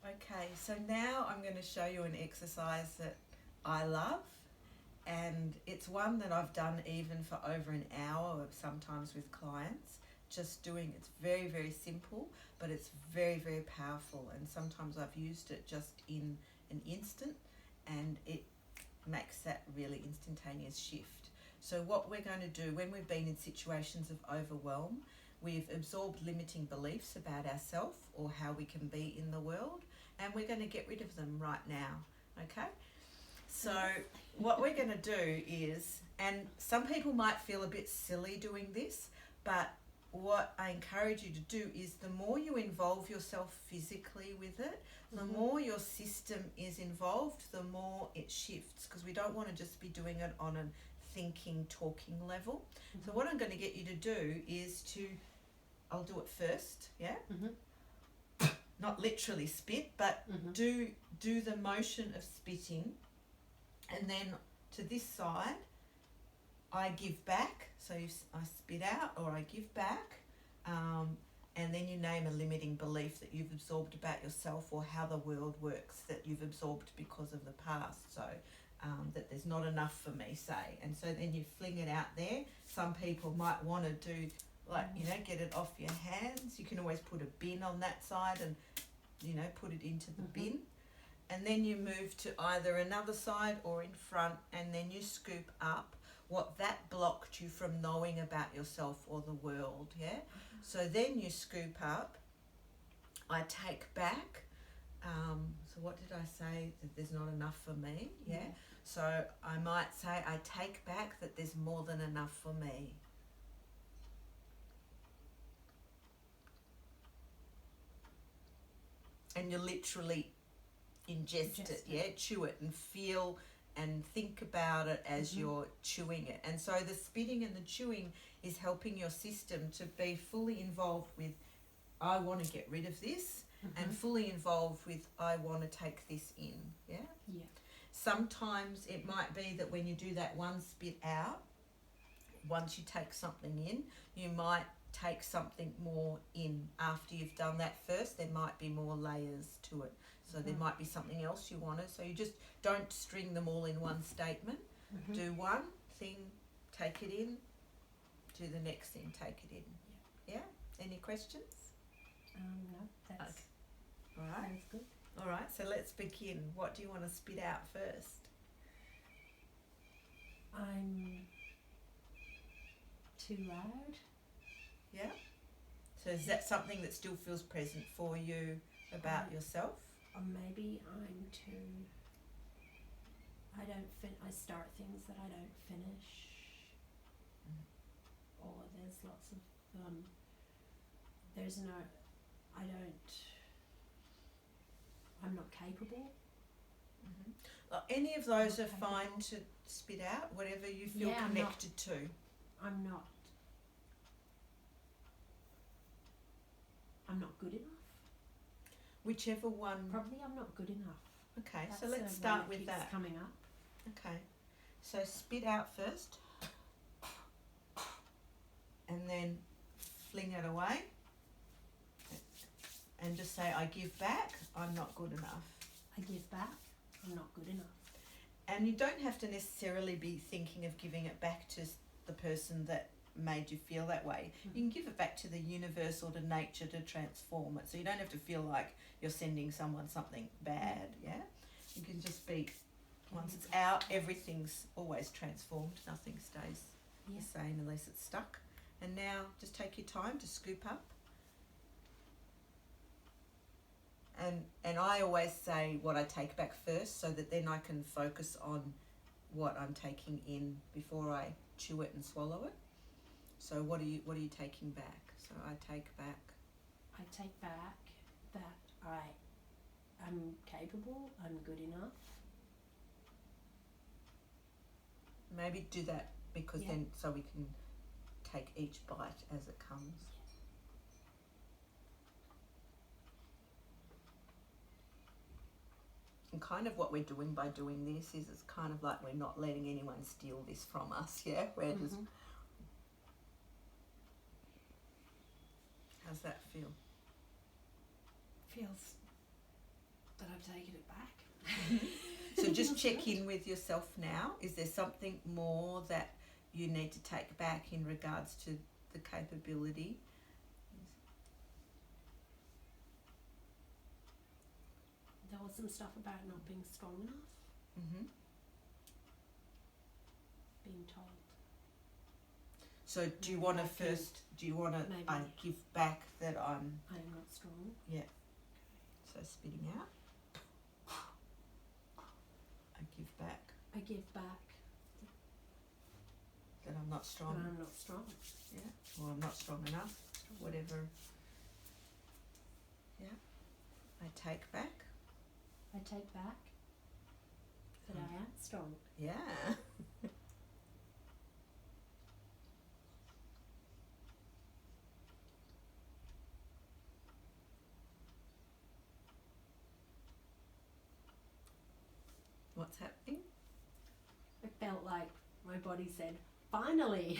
Okay, so now I'm going to show you an exercise that I love, and it's one that I've done even for over an hour, sometimes with clients. It's very, very simple, but it's very, very powerful, and sometimes I've used it just in an instant, and it makes that really instantaneous shift. So what we're going to do when we've been in situations of overwhelm, we've absorbed limiting beliefs about ourselves or how we can be in the world, and we're going to get rid of them right now, okay? So what we're going to do is, and some people might feel a bit silly doing this, but what I encourage you to do is the more you involve yourself physically with it, the more your system is involved, the more it shifts, because we don't want to just be doing it on a thinking, talking level. So what I'm going to get you to do is I'll do it first, yeah? Not literally spit, but do the motion of spitting, and then to this side, I give back. So I spit out or I give back, and then you name a limiting belief that you've absorbed about yourself or how the world works that you've absorbed because of the past. So that there's not enough for me, say. And so then you fling it out there. Some people might want to do, like, get it off your hands. You can always put a bin on that side and, put it into the bin. And then you move to either another side or in front, and then you scoop up what that blocked you from knowing about yourself or the world, yeah? So then you scoop up, I take back, so what did I say? That there's not enough for me, yeah? So I might say, I take back that there's more than enough for me. And you literally ingest it, yeah? Chew it and feel and think about it as you're chewing it. And so the spitting and the chewing is helping your system to be fully involved with, I want to get rid of this, and fully involved with, I want to take this in, yeah? Yeah. Sometimes it might be that when you do that one spit out, once you take something in, you might take something more in after you've done that first. There might be more layers to it. So there might be something else you wanted. So you just don't string them all in one statement. Do one thing, take it in. Do the next thing, take it in. Yeah? Any questions? No, that's okay. All right. Sounds good. All right, so let's begin. What do you want to spit out first? I'm too loud. Yeah? So is that something that still feels present for you about yourself? Or maybe I'm too... I start things that I don't finish. Or there's lots of... I'm not capable. Any of those are fine to spit out, whatever you feel connected to. I'm not good enough. Whichever one. Probably I'm not good enough. Okay, That's so let's start with that. Coming up. Okay, so spit out first, and then fling it away, and just say, I give back, I'm not good enough. I give back, I'm not good enough. And you don't have to necessarily be thinking of giving it back to the person that made you feel that way. You can give it back to the universe or to nature to transform it. So you don't have to feel like you're sending someone something bad, yeah? You can just be, once it's out, everything's always transformed. Nothing stays the same unless it's stuck. And now just take your time to scoop up. And I always say what I take back first, so that then I can focus on what I'm taking in before I chew it and swallow it. So what are you taking back? So I take back that I'm capable, I'm good enough. Maybe do that because then so we can take each bite as it comes. And kind of what we're doing by doing this is it's kind of like we're not letting anyone steal this from us, yeah? We're just... How's that feel? Feels that I've taken it back. So just check in with yourself now. Is there something more that you need to take back in regards to the capability? There was some stuff about not being strong enough, Mm-hmm. being told. So do you Maybe want to I can- first, do you want to maybe. give back that I'm, I am not strong. so spitting out. I give back I give back that I'm not that strong, I'm not strong. or I'm not strong enough, whatever. Yeah. I take back. I take back that I am strong. Yeah. What's happening? I felt like my body said, finally.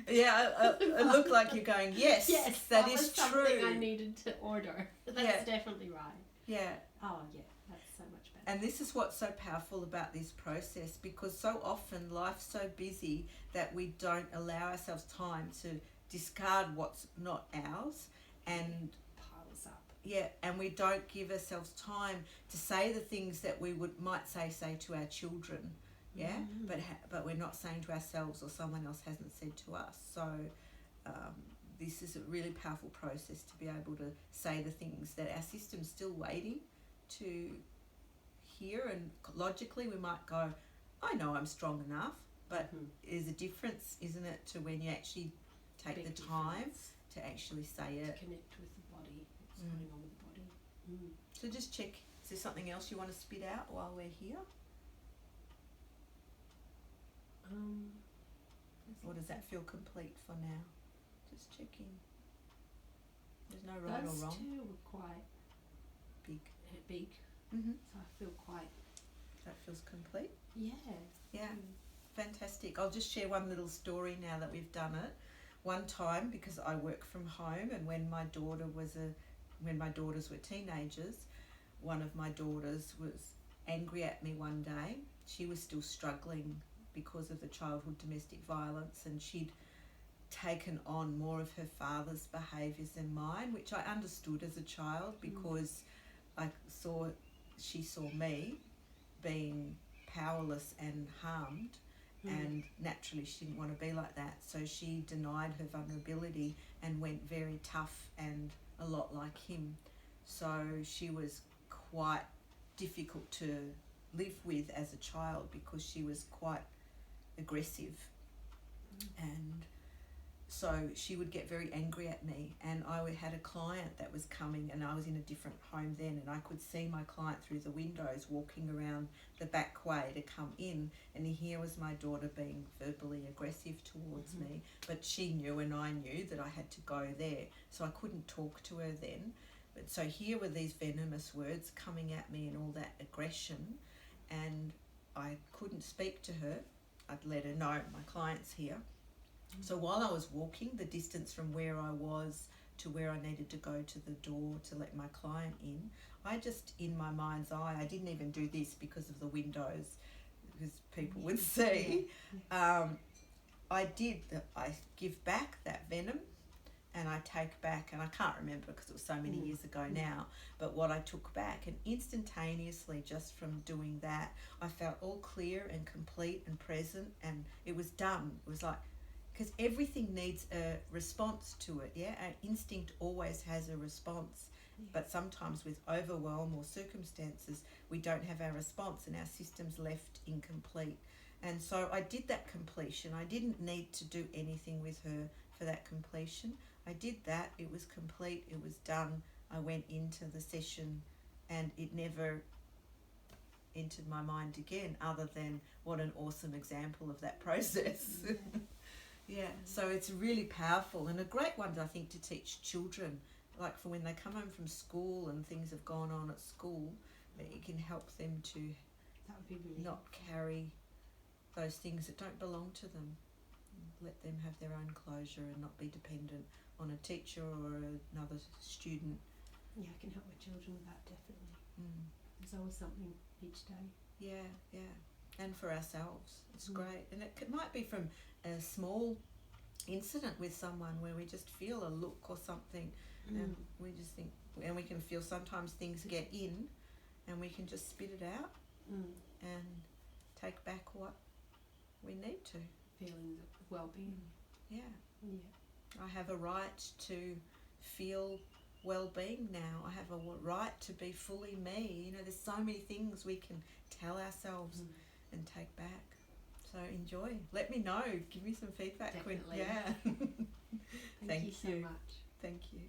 Yeah, it looked like you're going, yes, Yes, that was is something true. I needed to order. That's Yeah. definitely right. Yeah. Oh yeah, that's so much better. And this is what's so powerful about this process, because so often life's so busy that we don't allow ourselves time to discard what's not ours, and Piles up. yeah, and we don't give ourselves time to say the things that we might say to our children, yeah, Mm. but we're not saying to ourselves, or someone else hasn't said to us. So this is a really powerful process to be able to say the things that our system's still waiting to hear. And logically we might go, I know I'm strong enough, but there's a difference, isn't it, to when you actually take Big the time difference. to actually say To it. connect with the body. What's Mm. going on with the body. Mm. So just check, is there something else you want to spit out while we're here? Or does that feel complete for now? Just checking. There's no right Those or wrong. two were quite Big. big, Mm-hmm. so I feel quite, That feels complete. yeah. Yeah. Mm. Fantastic. I'll just share one little story now that we've done it. One time, because I work from home, and when my daughters were teenagers, one of my daughters was angry at me one day. She was still struggling because of the childhood domestic violence, and she'd taken on more of her father's behaviours than mine, which I understood as a child, because she saw me being powerless and harmed, and naturally she didn't want to be like that, so she denied her vulnerability and went very tough and a lot like him. So she was quite difficult to live with as a child, because she was quite aggressive, and so she would get very angry at me. And I had a client that was coming, and I was in a different home then, and I could see my client through the windows walking around the back way to come in, and here was my daughter being verbally aggressive towards me, but she knew and I knew that I had to go there, so I couldn't talk to her then. But so here were these venomous words coming at me and all that aggression, and I couldn't speak to her. I'd let her know my client's here. So while I was walking the distance from where I was to where I needed to go to the door to let my client in, I just, in my mind's eye, I didn't even do this because of the windows, because people would see. I give back that venom, and I take back, and I can't remember because it was so many years ago now, but what I took back, and instantaneously, just from doing that, I felt all clear and complete and present, and it was done. It was like, because everything needs a response to it, yeah? Our instinct always has a response, but sometimes with overwhelm or circumstances, we don't have our response, and our system's left incomplete. And so I did that completion. I didn't need to do anything with her for that completion. I did that, it was complete, it was done. I went into the session, and it never entered my mind again, other than what an awesome example of that process. Yeah, so it's really powerful, and a great one, I think, to teach children, like for when they come home from school and things have gone on at school, that you can help them to That would be really not carry those things that don't belong to them. Let them have their own closure and not be dependent on a teacher or another student Yeah, I can help my children with that, definitely. Mm. There's always something each day. Yeah, yeah. And for ourselves, it's Mm. great. And it might be from a small incident with someone where we just feel a look or something, and we just think, and we can feel sometimes things get in, and we can just spit it out and take back what we need to. Feelings of well-being. Yeah. Yeah. I have a right to feel well-being now. I have a right to be fully me. You know, there's so many things we can tell ourselves and take back. So enjoy. Let me know. Give me some feedback. Definitely. Yeah. Thank you so much. Thank you.